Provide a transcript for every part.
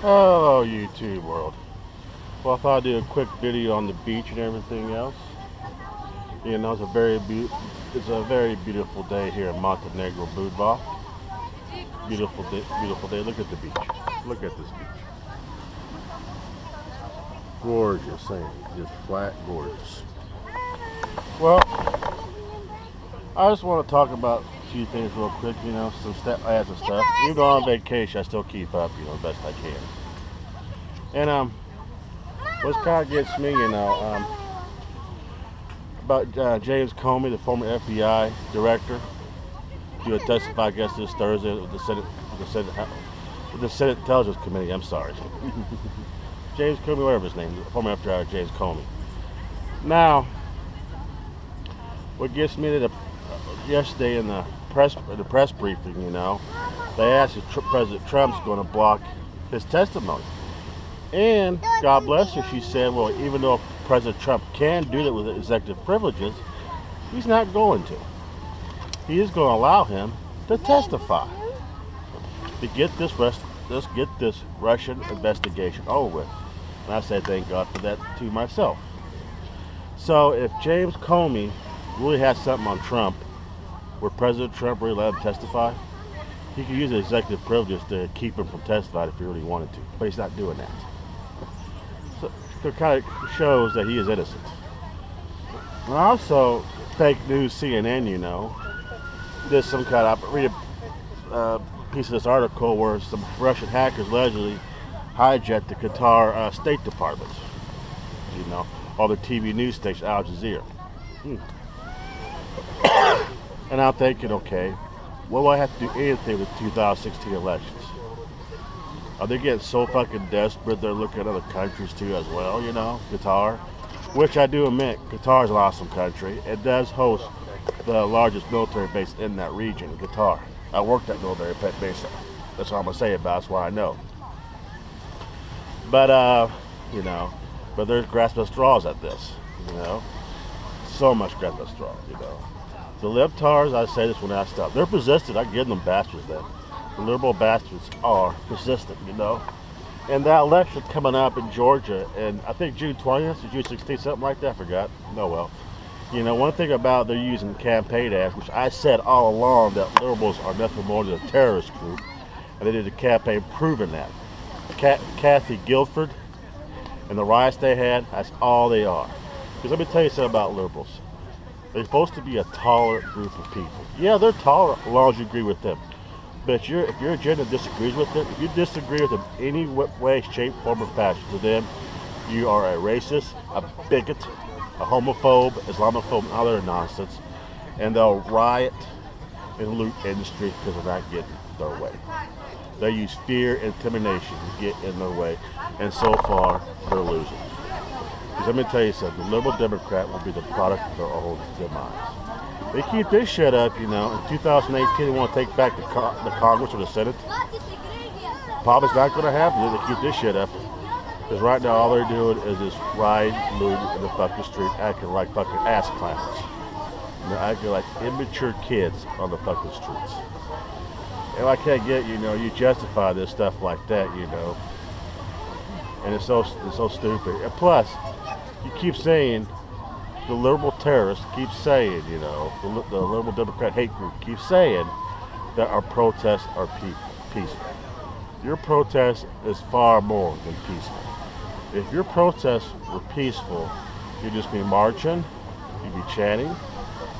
Hello, YouTube world. Well, I thought I'd do a quick video on the beach and everything else. You know, it's a very beautiful day here in Montenegro, Budva. Beautiful day, beautiful day. Look at the beach. Look at this beach. Gorgeous, ain't it? Just flat gorgeous. Well, I just want to talk about a few things real quick. You know, I had some stuff. Even though I'm on vacation, I still keep up. You know, the best I can. And what kind of gets me, about James Comey, the former FBI director. He would testify, I guess, this Thursday with the Senate Intelligence Committee. I'm sorry, James Comey, whatever his name, the former FBI James Comey. Now, what gets me to yesterday in the press briefing, they asked if President Trump's going to block his testimony. And God bless her, she said, well, even though President Trump can do that with executive privileges, he's not going to. He is going to allow him to testify to get this Russian investigation over with. And I said, thank God for that to myself. So if James Comey really has something on Trump, where President Trump really let him testify, he could use the executive privileges to keep him from testifying if he really wanted to. But he's not doing that. So it kind of shows that he is innocent. And also, fake news CNN, did some kind of, read a piece of this article where some Russian hackers allegedly hijacked the Qatar State Department, or the TV news station Al Jazeera. And I'm thinking, okay, what do I have to do anything with 2016 elections? Are they getting so fucking desperate they're looking at other countries too as well, Qatar? Which I do admit, Qatar is an awesome country. It does host the largest military base in that region, Qatar. I worked at military base. That's all I'm going to say about it. That's why I know. But, but there's grasping at straws at this, So much grasping at straws, The libtards, I say this when I stop. They're persistent. I give them bastards that. The liberal bastards are persistent, And that election coming up in Georgia, and I think June 20th or June 16th, something like that, I forgot. Oh well. One thing about they're using campaign ads, which I said all along that liberals are nothing more than a terrorist group, and they did a campaign proving that. Kathy Guilford and the riots they had, that's all they are. Because let me tell you something about liberals. They're supposed to be a tolerant group of people. Yeah, they're tolerant as long as you agree with them. But if your agenda disagrees with them, if you disagree with them any way, shape, form, or fashion, to them, you are a racist, a bigot, a homophobe, Islamophobe, and other nonsense. And they'll riot and loot industry because they're not getting their way. They use fear and intimidation to get in their way. And so far, they're losing. Because let me tell you something, the liberal Democrat will be the product of their own demise. They keep this shit up, in 2018 they want to take back the Congress or the Senate. Probably not going to happen. They keep this shit up. Because right now all they're doing is just ride, loot in the fucking street, acting like fucking ass clowns. They're acting like immature kids on the fucking streets. And I can't get, you justify this stuff like that, And it's so stupid. And plus, you keep saying, the liberal terrorists keep saying, the liberal Democrat hate group keeps saying that our protests are peaceful. Your protest is far more than peaceful. If your protests were peaceful, you'd just be marching, you'd be chanting,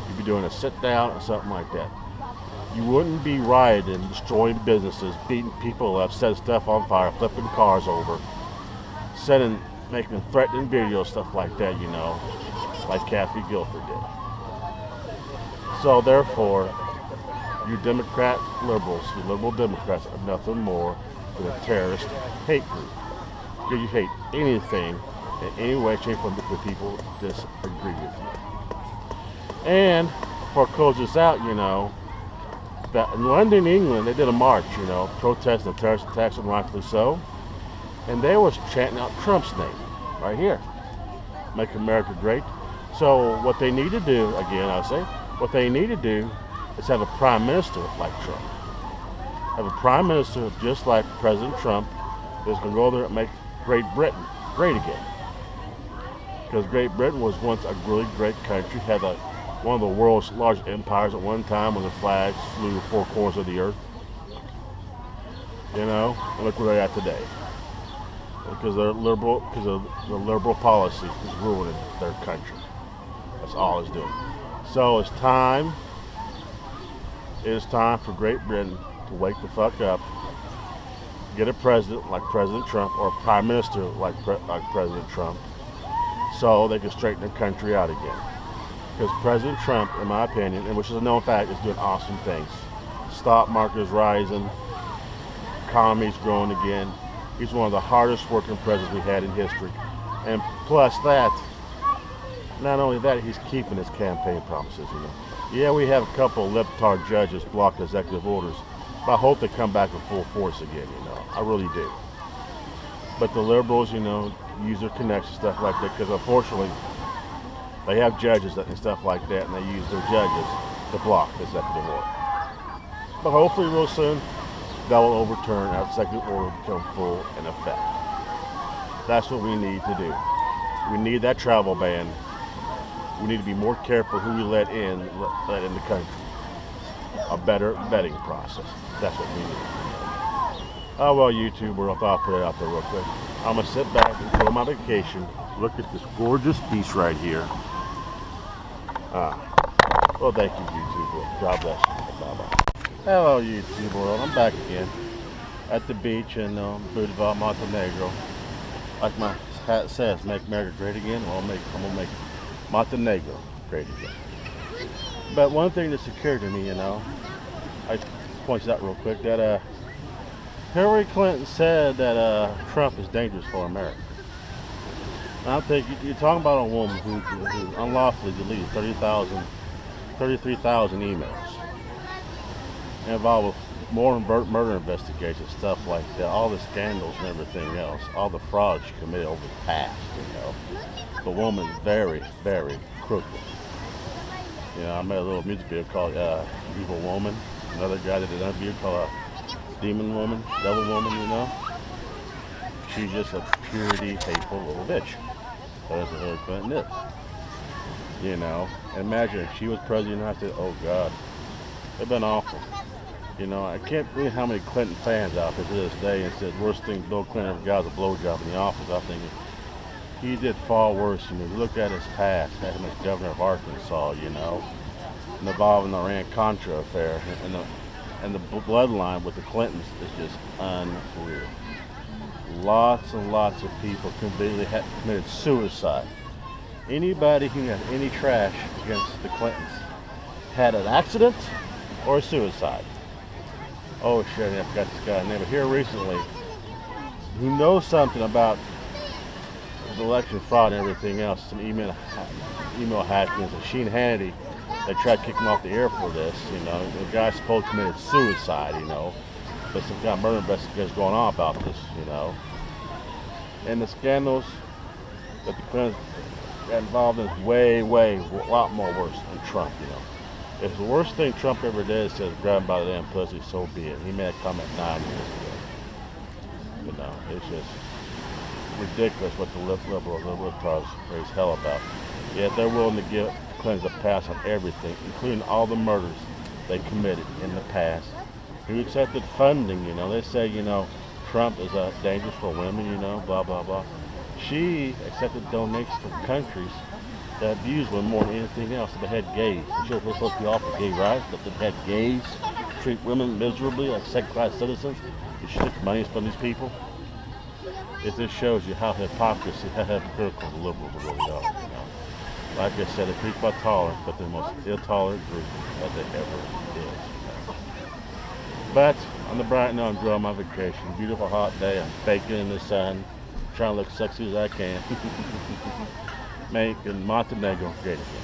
you'd be doing a sit down or something like that. You wouldn't be rioting, destroying businesses, beating people up, setting stuff on fire, flipping cars over, making threatening videos, stuff like that, like Kathy Guilford did. So therefore, you Democrat liberals, you liberal Democrats are nothing more than a terrorist hate group. Because you hate anything in any way, shape, or form that people disagree with you. And before I close this out, that in London, England, they did a march, protesting the terrorist attacks, and rightfully so. And they was chanting out Trump's name, right here. Make America great. So what they need to do, again, what they need to do is have a prime minister like Trump. Have a prime minister just like President Trump, It's going to go there and make Great Britain great again. Because Great Britain was once a really great country, had one of the world's largest empires at one time when the flags flew to four corners of the earth. You know, and look where they're at today. Because of the liberal policy is ruining their country. That's all it's doing. So it is time for Great Britain to wake the fuck up, get a president like President Trump or a prime minister like President Trump, so they can straighten their country out again. Because President Trump, in my opinion, and which is a known fact, is doing awesome things. Stock market is rising, economy's growing again. He's one of the hardest working presidents we had in history. And plus that, not only that, he's keeping his campaign promises, you know. Yeah, we have a couple of libtard judges block executive orders, but I hope they come back with full force again, you know. I really do. But the liberals, you know, use their connections, stuff like that, because unfortunately, they have judges and stuff like that, and they use their judges to block the executive order. But hopefully real soon, that will overturn our executive order become full in effect. That's what we need to do. We need that travel ban. We need to be more careful who we let in the country. A better vetting process. That's what we need. Oh well, YouTube world, I thought I'd put it out there real quick. I'm gonna sit back and enjoy my vacation. Look at this gorgeous piece right here. Well, thank you, YouTube world. God bless you. Bye bye. Hello, YouTube world. I'm back again at the beach in Budva, Montenegro. Like my hat says, make America great again. Well, I'm gonna make Montenegro great again. But one thing that's occurred to me, you know, I point out real quick that Hillary Clinton said that Trump is dangerous for America. And I think you're talking about a woman who unlawfully deleted 33,000 emails involved with more murder investigations, stuff like that, all the scandals and everything else, all the fraud she committed over the past, you know. The woman's very, very crooked. You know, I made a little music video called Evil Woman. Another guy that did another video called Demon Woman, Devil Woman, you know. She's just a purity, hateful little bitch. That's what Hillary Clinton is. You know, and imagine if she was president, I said, oh God, they've been awful. You know, I can't believe how many Clinton fans out there to this day and said worst thing Bill Clinton ever got was a blowjob in the office. I think he did far worse. You know, you look at his past, had him as governor of Arkansas, you know, involving the Iran-Contra affair, and the bloodline with the Clintons is just unreal. Lots and lots of people committed suicide. Anybody who had any trash against the Clintons had an accident or a suicide. Oh shit, I forgot this guy's name. But here recently, who knows something about the election fraud and everything else, some email hackings, and Sheen Hannity, they tried to kick him off the air for this, you know. The guy supposed to committed suicide, you know. But some kind of murder investigation going on about this, you know. And the scandals that the Clintons got involved in is a lot more worse than Trump, you know. If the worst thing Trump ever did is grab him by the damn pussy, so be it. He made a comment 9 years ago. You know, it's just ridiculous what the liberals raise hell about. Yet they're willing to give Clintons a pass on everything, including all the murders they committed in the past. Who accepted funding, you know. They say, you know, Trump is dangerous for women, you know, blah, blah, blah. She accepted donations from countries that abuse women more than anything else. They had gays. She was supposed to be all for gay rights, but they had gays treat women miserably like second-class citizens. And she took money from these people. It just shows you how hypocrisy, how hypocritical the liberals really are. You know? Like I said, they preach about tolerance, but they're the most intolerant group that they ever did. You know? But on the bright note, I'm enjoying my vacation. Beautiful hot day. I'm baking in the sun, trying to look sexy as I can. Making Montenegro great again.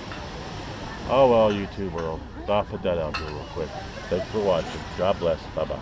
Oh well, YouTube world. Thought I'd put that out there real quick. Thanks for watching. God bless. Bye bye.